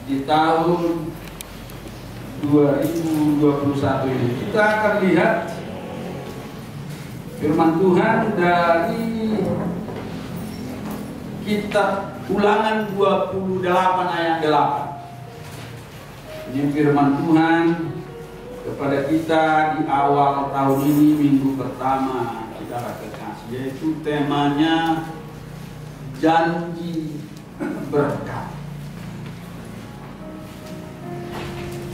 Di tahun 2021 ini kita akan lihat firman Tuhan dari kitab Ulangan 28 ayat 8. Ini firman Tuhan kepada kita di awal tahun ini, minggu pertama, saudara kekasih, yaitu temanya janji berkat.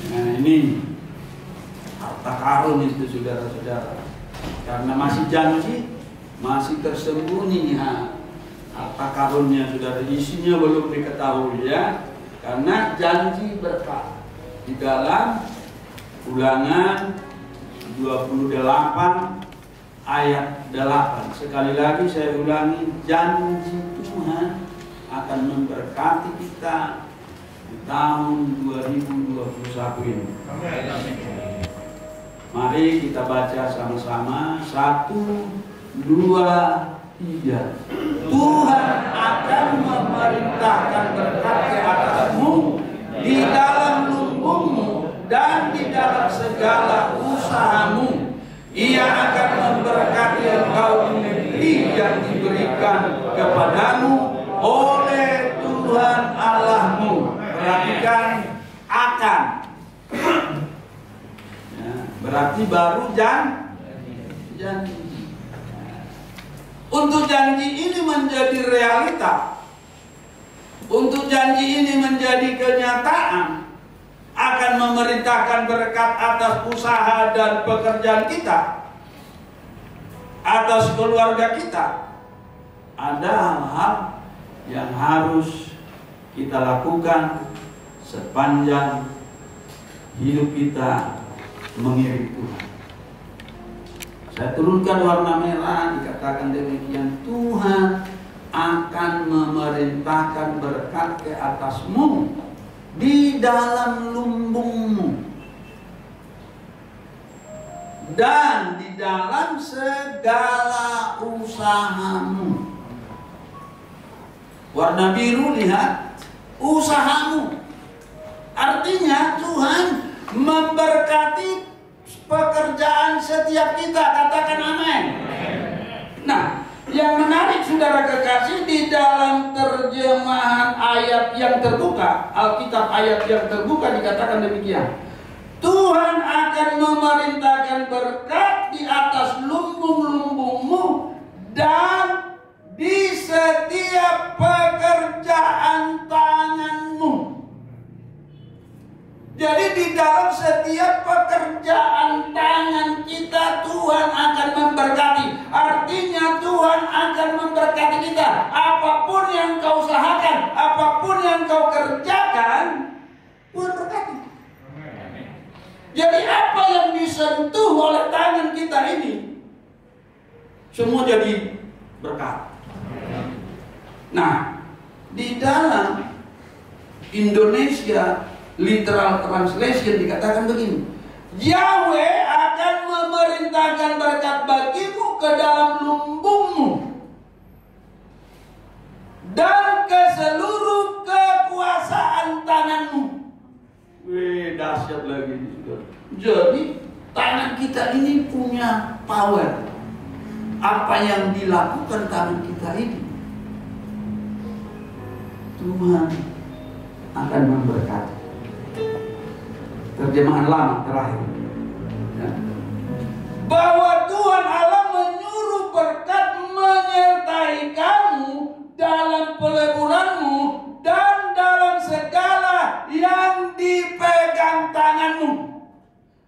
Nah, ini harta karun itu, saudara-saudara. Karena masih janji, masih tersembunyi harta karunnya, saudara. Isinya belum diketahui, ya. Karena janji berkat di dalam Ulangan 28 ayat 8. Sekali lagi saya ulangi, janji Tuhan akan memberkati kita di tahun 2021 ini. Mari kita baca sama-sama. 1, 2, 3. Tuhan akan memerintahkan berkat ke atasmu di dalam lumbungmu dan di dalam segala usahamu. Ia akan memberkati engkau di negeri yang diberikan kepadamu oleh Tuhan Allahmu. Perhatikan, akan. Ya, berarti baru janji. Untuk janji ini menjadi realita, untuk janji ini menjadi kenyataan, akan memerintahkan berkat atas usaha dan pekerjaan kita, atas keluarga kita. Ada hal-hal yang harus kita lakukan sepanjang hidup kita mengiring Tuhan. Saya turunkan warna merah, dikatakan demikian, Tuhan akan memerintahkan berkat ke atasmu di dalam lumbungmu dan di dalam segala usahamu. Warna biru, lihat, usahamu. Artinya Tuhan memberkati pekerjaan setiap kita. Katakan amin. Nah, yang menarik, saudara kekasih, di dalam terjemahan ayat yang terbuka, Alkitab ayat yang terbuka, dikatakan demikian. Tuhan akan memerintahkan berkat di atas lumbung-lumbungmu dan di setiap pekerjaan tanganmu. Jadi di dalam setiap pekerjaan tangan kita, Tuhan akan memberkati. Artinya Tuhan akan memberkati kita. Apapun yang kau usahakan, apapun yang kau kerjakan, Tuhan berkati. Jadi apa yang disentuh oleh tangan kita ini, semua jadi berkat. Nah, di dalam Indonesia Literal Translation dikatakan begini, Yahweh akan memerintahkan berkat bagimu ke dalam lumbungmu dan ke seluruh kekuasaan tanganmu. Wih, dahsyat lagi. Jadi tangan kita ini punya power. Apa yang dilakukan tangan kita ini, Tuhan akan memberkati. Terjemahan lama terakhir, ya, bahwa Tuhan Allah menyuruh berkat menyertai kamu dalam peleburanmu dan dalam segala yang dipegang tanganmu.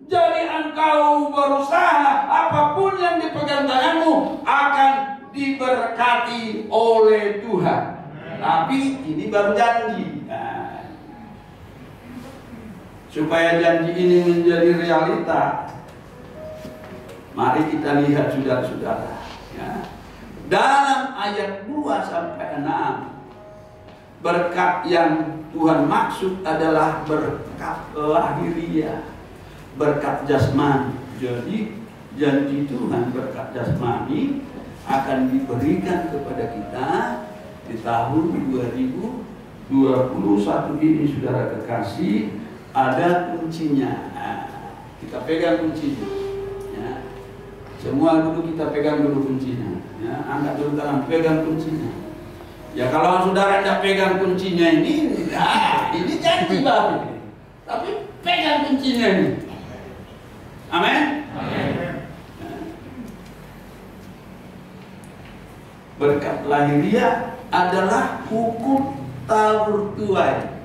Jadi engkau berusaha, apapun yang dipegang tanganmu akan diberkati oleh Tuhan. Tapi ini baru janji. Supaya janji ini menjadi realita, mari kita lihat, saudara-saudara, ya. Dalam ayat 2 sampai 6, berkat yang Tuhan maksud adalah berkat lahiriah, berkat jasmani. Jadi janji Tuhan berkat jasmani akan diberikan kepada kita di tahun 2021 21 ini saudara kekasih ada kuncinya. Nah, kita pegang kuncinya. Ya. Semua dulu kita pegang dulu kuncinya. Ya, angkat dulu tangan, pegang kuncinya. Ya kalau saudara tidak pegang kuncinya ini janji baru. Tapi pegang kuncinya ini. Amin. Berkat lahiriah adalah hukum tak bertuai.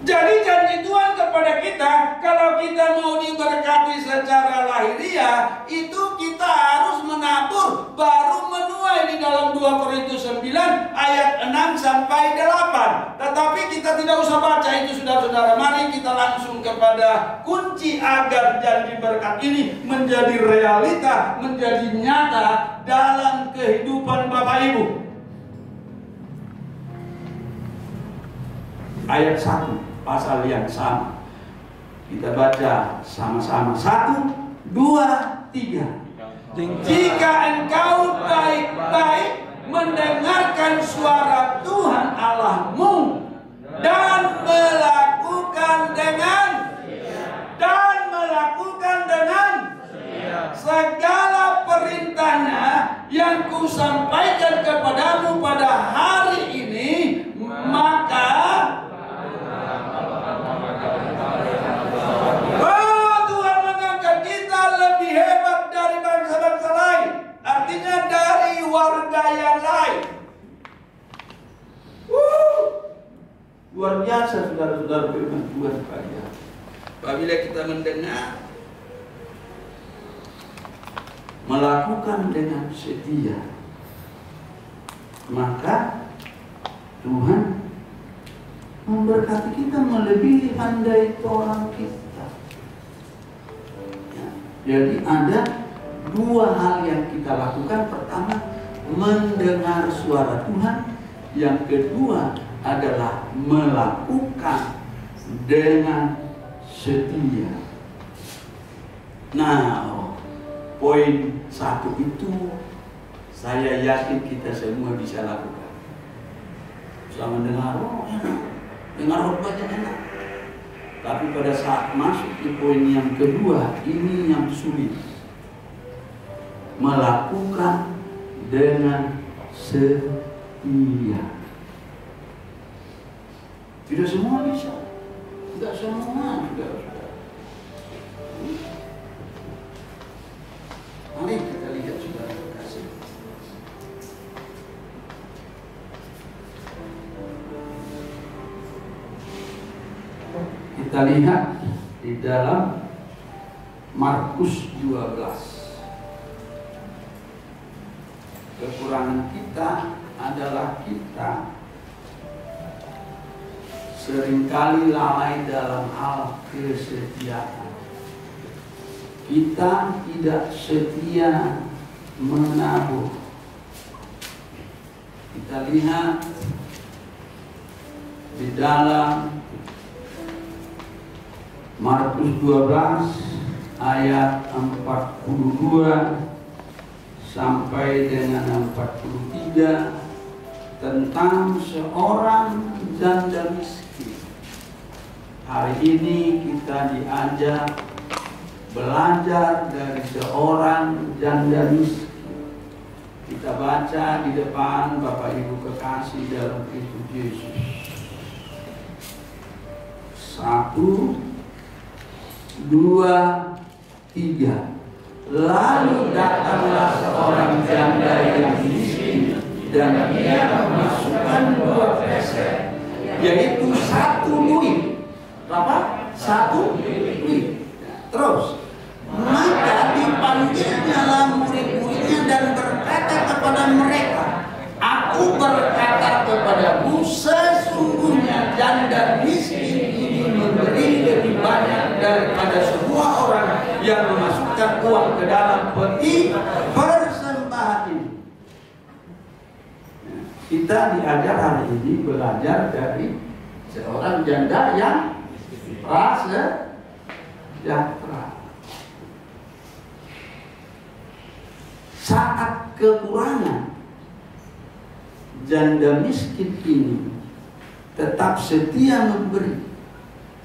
Jadi janji Tuhan kepada kita, kalau kita mau diberkati secara lahiriah, itu kita harus menabur baru menuai di dalam 2 Korintus 9 ayat 6 sampai 8. Tetapi kita tidak usah baca itu saudara-saudara. Mari kita langsung kepada kunci agar janji berkat ini menjadi realita, menjadi nyata dalam kehidupan Bapak Ibu. Ayat 1 pasal yang sama. Kita baca sama-sama. 1, 2, 3. Jika engkau baik-baik mendengarkan suara Tuhan Allahmu dan melakukan dengan segala perintahnya yang kusampaikan kepadamu pada hari ini, maka Tuhan mengangkat kita lebih hebat dari bangsa-bangsa lain. Artinya dari warga yang lain. Luar biasa saudara-saudara firman Tuhan sekalian. Apabila kita mendengar, melakukan dengan setia, maka Tuhan memberkati kita melebihi andai orang kita. Ya, jadi ada dua hal yang kita lakukan. Pertama, mendengar suara Tuhan. Yang kedua adalah melakukan dengan setia. Nah, poin 1 itu saya yakin kita semua bisa lakukan. Selama mendengar, enak. Dengar khotbahnya enak. Tapi pada saat masuk di poin yang kedua, ini yang sulit. Melakukan dengan setia. Tidak semua bisa. Tidak semua juga. Mari kita lihat saudara kasih. Kita lihat di dalam Markus 12. Kekurangan kita adalah kita seringkali lalai dalam hal kesetiaan. Kita tidak setia menabur. Kita lihat di dalam Markus 12 ayat 42 sampai dengan 43 tentang seorang janda miskin. Hari ini kita diajak belajar dari seorang janda miskin. Kita baca di depan Bapak Ibu kekasih dalam Kristus Yesus. 1, 2, 3. Lalu datanglah seorang janda yang miskin dan ia memasukkan 2 peser, yaitu 1 luit. Berapa? 1 luit. Terus, maka dipanggilnyalah murid-muridnya dan berkata kepada mereka, aku berkata kepadamu, sesungguhnya janda miskin ini memberi lebih banyak daripada semua orang yang memasukkan uang ke dalam peti persembahan ini. Kita diajar hari ini belajar dari seorang janda yang prasejahtera. Saat kekurangan, janda miskin ini tetap setia memberi.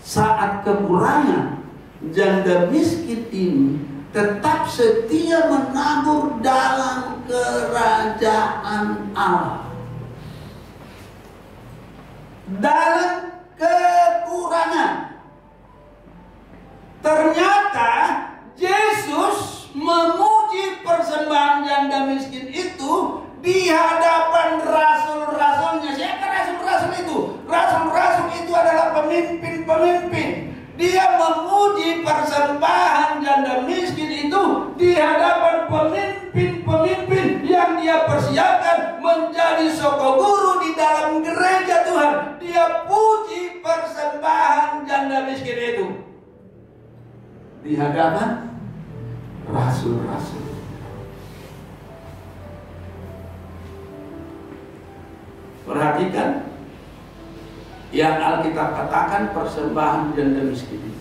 Saat kekurangan, janda miskin ini tetap setia menabur dalam kerajaan Allah. Dalam kekurangan. Ternyata Yesus memuji persembahan janda miskin itu di hadapan rasul-rasulnya. Siapa rasul-rasul itu? Rasul-rasul itu adalah pemimpin-pemimpin. Dia memuji persembahan janda miskin itu di hadapan pemimpin-pemimpin yang dia persiapkan menjadi soko guru di dalam gereja Tuhan. Dia puji persembahan janda miskin itu di hadapan rasul-rasul. Perhatikan yang Alkitab katakan persembahan janda miskin ini.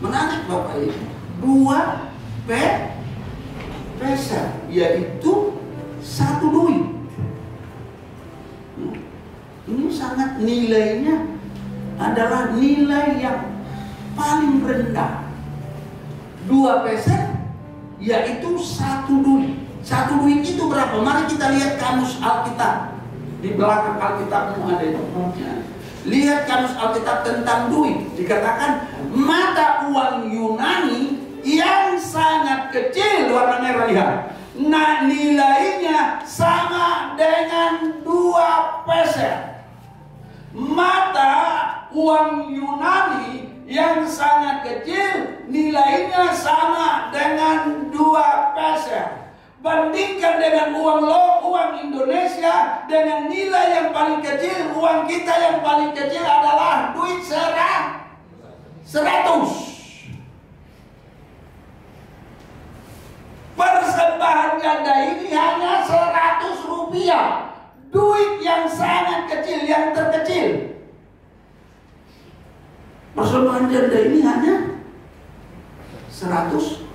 Menarik Bapak Ibu. 2 peser, yaitu 1 duit. Ini sangat nilainya adalah nilai yang paling rendah. 2 peser yaitu 1 duit. 1 duit itu berapa? Mari kita lihat kamus Alkitab. Di belakang Alkitabmu ada itu. Lihat kamus Alkitab tentang duit. Dikatakan mata uang Yunani yang sangat kecil, warna merah, lihat. Nah, nilainya sama dengan 2 peser. Mata uang Yunani yang sangat kecil nilainya sama dengan 2 peser. Bandingkan dengan uang Indonesia dengan nilai yang paling kecil, uang kita yang paling kecil adalah duit 100. Persembahan janda ini hanya 100 rupiah. Duit yang sangat kecil, yang terkecil. Persembahan janda ini hanya 100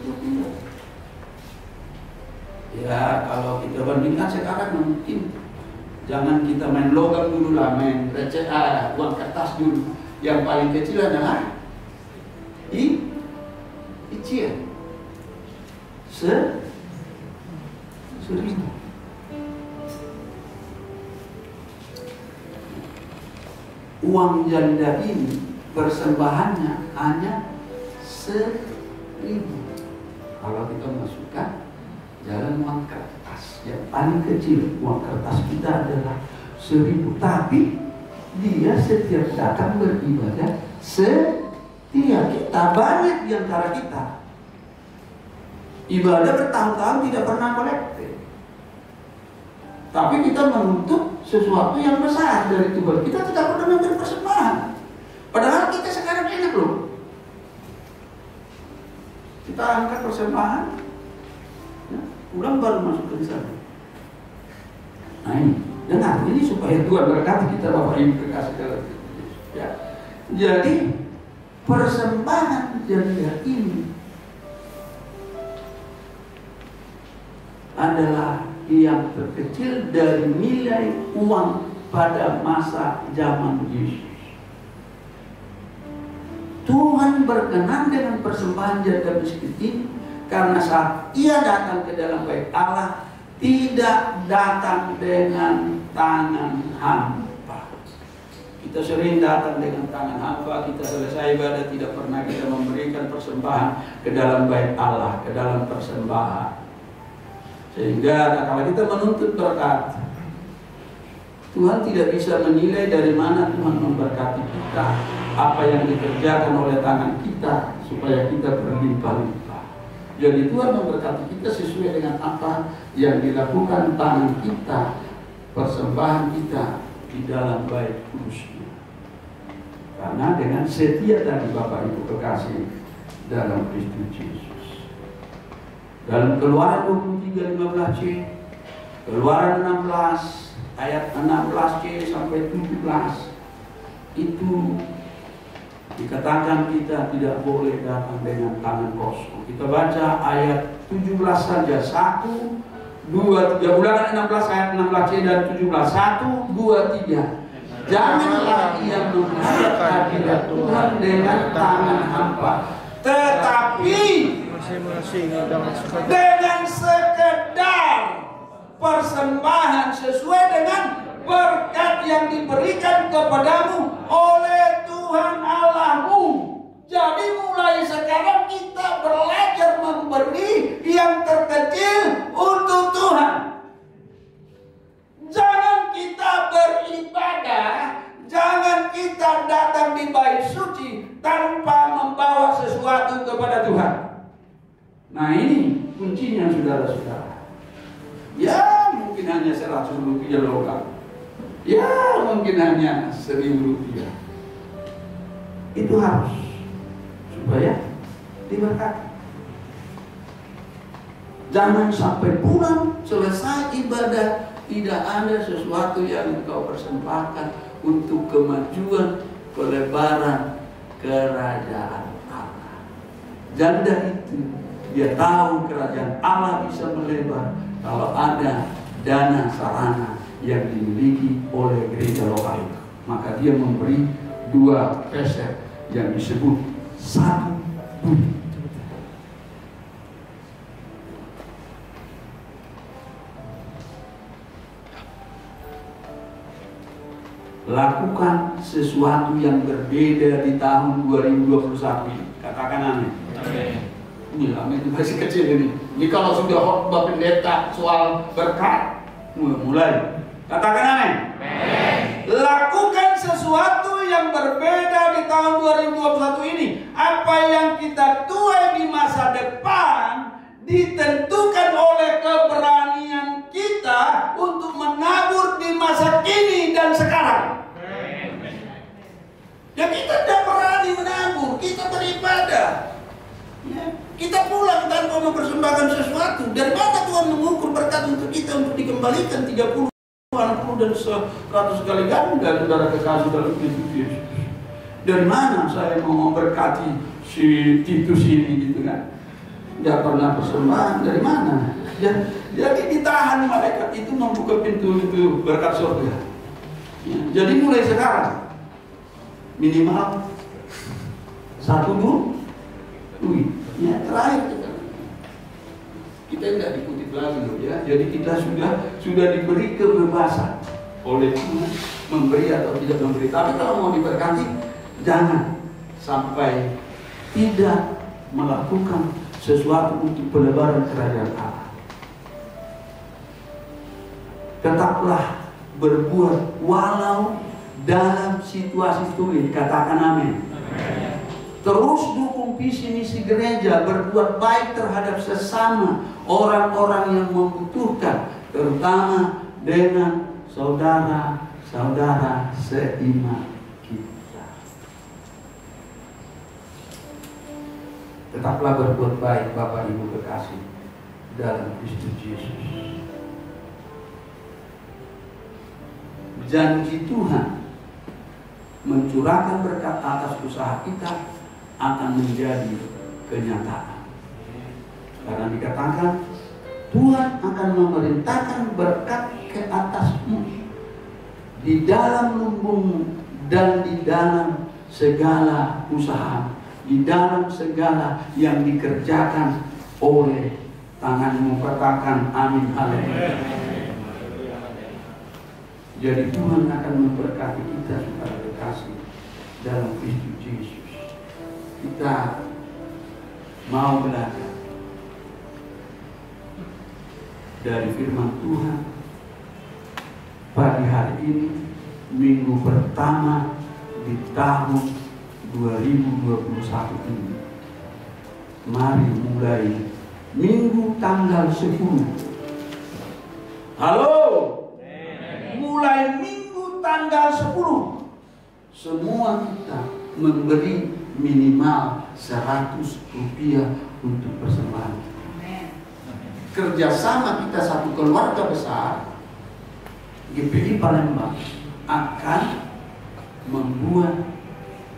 rupiah. Ya, kalau kita bandingkan sekarang mungkin jangan kita main logam dulu lah, main receh, uang kertas dulu. Yang paling kecil adalah ician 1.000. Uang janda ini persembahannya hanya 1.000. Kalau kita masukkan jalan uang kertas yang paling kecil, uang kertas kita adalah 1.000. Tapi dia setiap datang beribadah setia. Kita banyak di antara kita ibadah bertahun-tahun tidak pernah kolektif. Tapi kita menuntut sesuatu yang besar dari Tuhan. Kita tidak pernah memberi persembahan. Padahal kita sekarang enak loh. Kita angkat persembahan, pulang baru masuk ke sana. Nah ini, dengar, ini supaya Tuhan berkati kita, Bapak Ibu kekasih dalam Yesus. Ya. Jadi persembahan janda ini adalah yang terkecil dari nilai uang pada masa zaman Yesus. Tuhan berkenan dengan persembahan janda miskin ini karena saat ia datang ke dalam bait Allah tidak datang dengan tangan hampa. Kita sering datang dengan tangan hampa, kita selesai ibadah tidak pernah kita memberikan persembahan ke dalam bait Allah, ke dalam persembahan. Sehingga kalau kita menuntut berkat, Tuhan tidak bisa menilai dari mana Tuhan memberkati kita, apa yang dikerjakan oleh tangan kita supaya kita berlimpah-limpah. Jadi Tuhan memberkati kita sesuai dengan apa yang dilakukan tangan kita, persembahan kita di dalam bait kudusnya. Karena dengan setia tadi Bapak Ibu kekasih dalam Kristus Yesus. Dalam Keluaran 23:15c, Keluaran 16 ayat 16c sampai 17 itu dikatakan kita tidak boleh datang dengan tangan kosong. Kita baca ayat 17 saja, 1, 2, 2-3 Ulangan 16 ayat 16C dan 17. 1, 2, 3. Janganlah ia menghadap hadirat Tuhan dengan tangan hampa, tetapi dengan sekedar persembahan sesuai dengan berkat yang diberikan kepadamu oleh Tuhan Allahmu. Jadi mulai sekarang kita belajar memberi yang terkecil untuk Tuhan. Jangan kita beribadah, jangan kita datang di bait suci tanpa membawa sesuatu kepada Tuhan. Nah ini kuncinya saudara-saudara. Ya mungkin hanya 100 rupiah logam, ya mungkin hanya 1.000 rupiah. Itu harus supaya diberkati. Jangan sampai pulang selesai ibadah tidak ada sesuatu yang engkau persembahkan untuk kemajuan pelebaran kerajaan Allah. Janda itu dia tahu kerajaan Allah bisa melebar kalau ada dana sarana yang dimiliki oleh gereja lokal itu. Maka dia memberi 2 peser yang disebut 1 budi. Lakukan sesuatu yang berbeda di tahun 2021 ini. Katakan amin. Ini amin masih kecil ini. Ini kalau sudah khotbah pendeta soal berkat mulai. Katakan amin. Lakukan sesuatu yang berbeda di tahun 2021 ini. Apa yang kita tuai di masa depan ditentukan oleh keberanian kita untuk menabur di masa kini dan sekarang. Ya kita tidak berani menabur, kita beribadah. Ya, kita pulang tanpa mempersembahkan sesuatu. Dari mana Tuhan mengukur berkat untuk kita untuk dikembalikan 30, 60 dan 100 kali ganda, saudara kekasih dalam Kristus Yesus. Dari mana saya mau memberkati si Titus ini gitu kan? Tidak pernah persembahan, dari mana? Ya, jadi ditahan malaikat itu membuka pintu berkat surga. Ya, jadi mulai sekarang minimal 1 duit. Ya, terakhir kita tidak dikutip lagi loh ya. Jadi kita sudah diberi kebebasan oleh Tuhan memberi atau tidak memberi. Tapi kalau mau diberkati jangan sampai tidak melakukan sesuatu untuk pelebaran kerajaan Allah. Tetaplah berbuat walau dalam situasi sulit. Katakan amin. Terus dukung visi misi gereja, berbuat baik terhadap sesama orang-orang yang membutuhkan, terutama dengan saudara-saudara seiman kita. Tetaplah berbuat baik Bapak Ibu kekasih dalam Kristus Yesus. Janji Tuhan mencurahkan berkat atas usaha kita akan menjadi kenyataan. Karena dikatakan Tuhan akan memerintahkan berkat ke atasmu di dalam lumbungmu dan di dalam segala usaha, di dalam segala yang dikerjakan oleh tanganmu. Katakan amin, haleluya. Jadi Tuhan akan memberkati kita supaya berkasih dalam Kristus Yesus. Kita mau belajar dari firman Tuhan pagi hari ini, minggu pertama di tahun 2021 ini. Mari mulai minggu tanggal 10. Halo, mulai minggu tanggal 10 semua kita memberi minimal 100 rupiah untuk persembahan. Kerjasama kita satu keluarga besar GPI Palembang akan membuat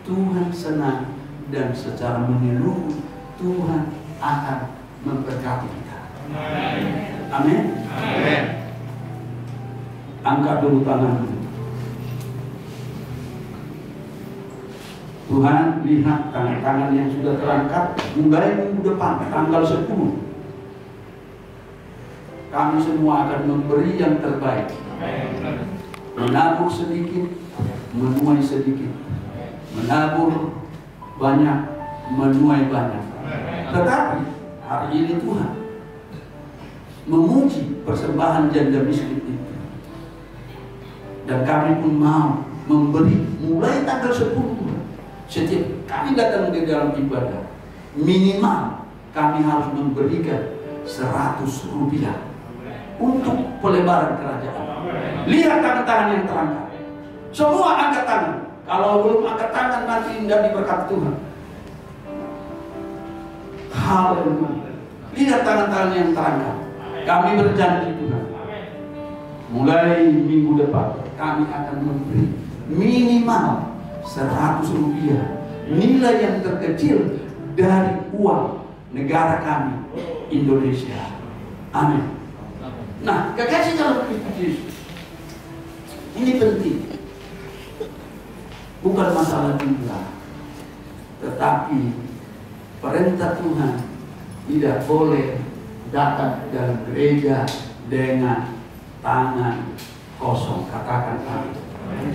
Tuhan senang dan secara menyeluruh Tuhan akan memberkati kita. Amin. Angkat dulu tanganmu. Tuhan, lihat tangan-tangan yang sudah terangkat mulai minggu depan tanggal 10. Kami semua akan memberi yang terbaik. Menabur sedikit, menuai sedikit. Menabur banyak, menuai banyak. Tetapi hari ini Tuhan memuji persembahan janda miskin itu. Dan kami pun mau memberi mulai tanggal 10. Setiap kami datang di dalam ibadah, minimal kami harus memberikan 100 rupiah untuk pelebaran kerajaan. Lihat tangan-tangan yang terangkat. Semua angkat tangan. Kalau belum angkat tangan nanti tidak diberkati Tuhan. Haleluya. Lihat tangan-tangan yang terangkat. Kami berjanji Tuhan, mulai minggu depan kami akan memberi minimal 100 rupiah, nilai yang terkecil dari uang negara kami, Indonesia. Amin. Nah, kekasih dalam Kristus Yesus, ini penting. Bukan masalah jumlah, tetapi perintah Tuhan tidak boleh datang ke dalam gereja dengan tangan kosong. Katakan amin.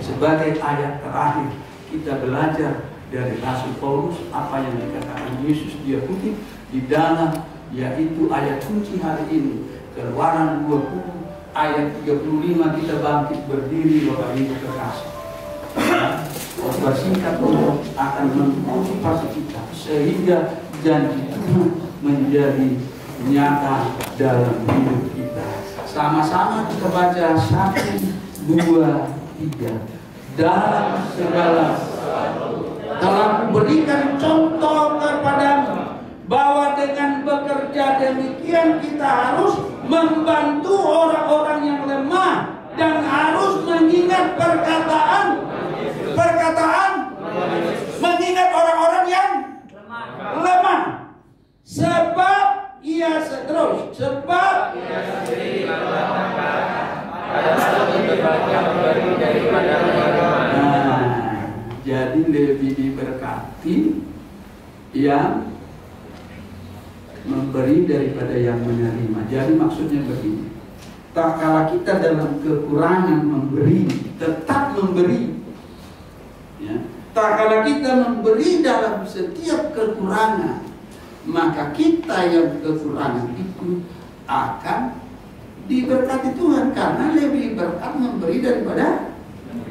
Sebagai ayat terakhir, kita belajar dari Rasul Paulus apa yang dikatakan Yesus, dia kutip di dalam, yaitu ayat kunci hari ini, Keluaran 20 ayat 35. Kita bangkit berdiri, Bapak Ibu kekasih. Khotbah singkat akan memotivasi kita sehingga janji Tuhan menjadi nyata dalam hidup kita. Sama-sama kita baca 1, 2, 3. Dalam segala telah kuberikan contoh kepadamu bahwa dengan bekerja demikian kita harus membantu orang-orang yang lemah dan harus mengingat perkataan mengingat orang-orang yang lemah, sebab ia terus sebab jadi lebih diberkati yang memberi daripada yang menerima. Jadi maksudnya begini, tak kala kita dalam kekurangan memberi, tetap memberi, ya. Tak kala kita memberi dalam setiap kekurangan, maka kita yang kekurangan itu akan diberkati Tuhan, karena lebih berkat memberi daripada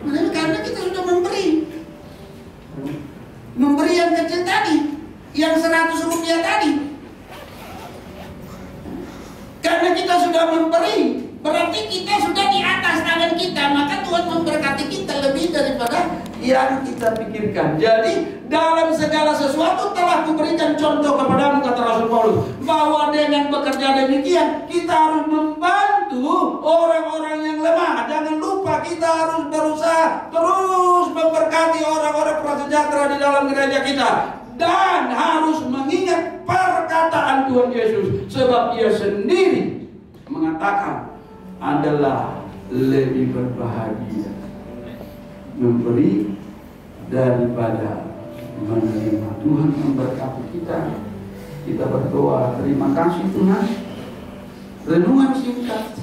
menerima, karena kita sudah memberi yang kecil tadi, yang 100 rupiah tadi. Karena kita sudah memberi, berarti kita sudah di atas tangan kita, maka Tuhan memberkati kita lebih daripada yang kita pikirkan. Jadi dalam segala sesuatu telah kuberikan contoh kepadamu, kata Rasul Paulus, bahwa dengan bekerja demikian kita harus membantu orang-orang yang lemah. Jangan lupa kita harus berusaha terus memberkati orang-orang prasejahtera di dalam gereja kita, dan harus mengingat perkataan Tuhan Yesus, sebab Ia sendiri mengatakan adalah lebih berbahagia memberi daripada menerima. Tuhan memberkati kita. Kita berdoa, terima kasih Tuhan. Renungan singkat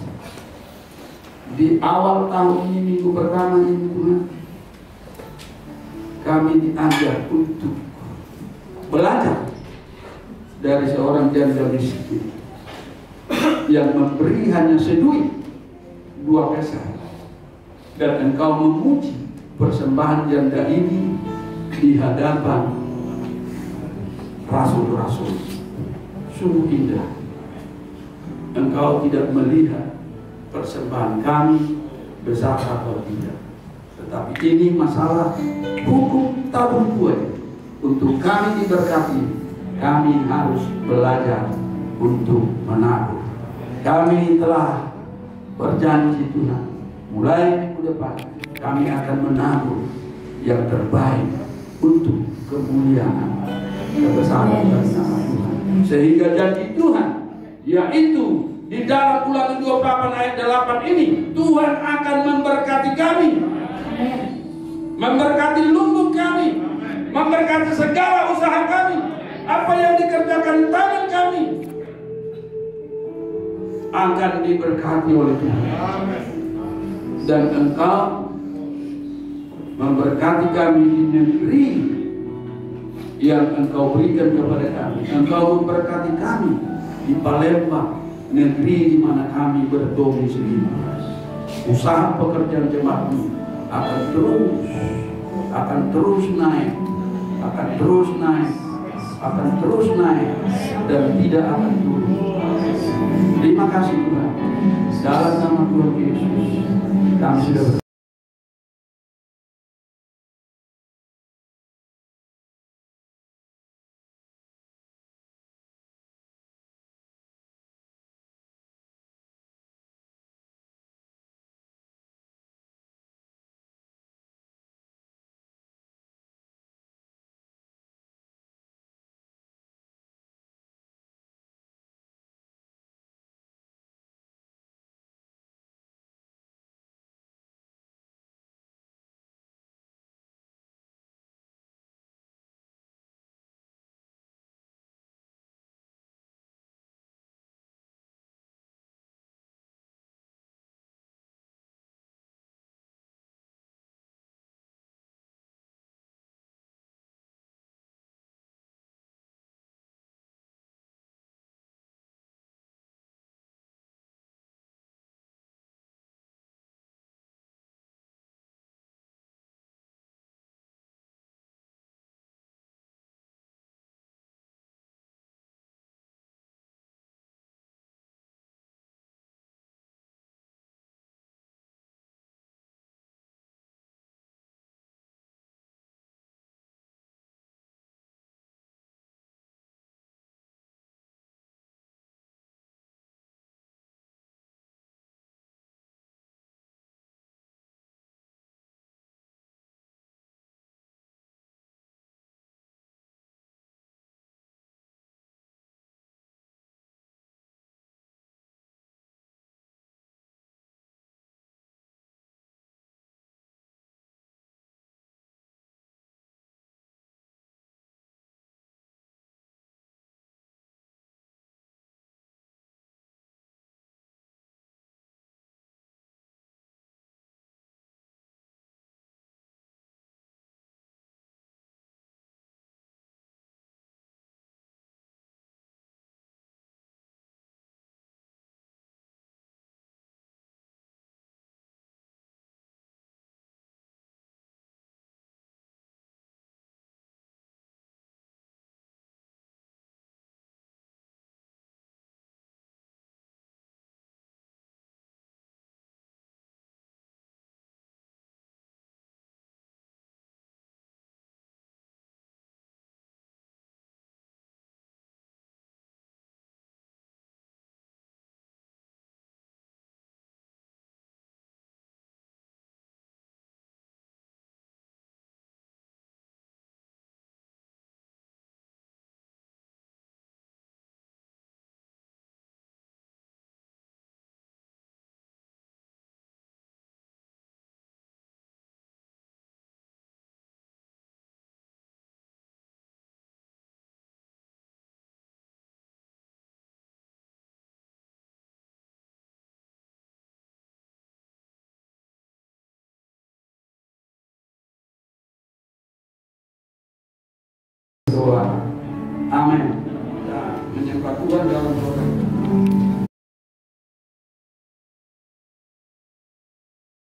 di awal tahun ini, minggu pertama ini Tuhan, kami diajar untuk belajar dari seorang janda miskin yang memberi hanya seduit 2 peser, dan engkau memuji persembahan janda ini di hadapan rasul-rasul. Sungguh indah. Engkau tidak melihat persembahan kami besar atau tidak, tetapi ini masalah hukum tabung tuai. Untuk kami diberkati, kami harus belajar untuk menabur. Kami telah berjanji Tuhan, mulai minggu depan kami akan menabur yang terbaik untuk kemuliaan kebesaran dari nama Tuhan, sehingga janji Tuhan yaitu di dalam Ulangan 28 ayat 8 ini, Tuhan akan memberkati kami, memberkati lumbung kami, memberkati segala usaha kami, apa yang dikerjakan tangan kami akan diberkati oleh Tuhan. Dan Engkau memberkati kami di negeri yang Engkau berikan kepada kami. Engkau memberkati kami di Palembang, negeri di mana kami berdomisili. Usaha pekerjaan jemaat-Mu akan terus naik, dan tidak akan turun. Terima kasih Tuhan. Dalam nama Tuhan Yesus, kami sudah doa. Amin. Menyembah Tuhan dalam doa.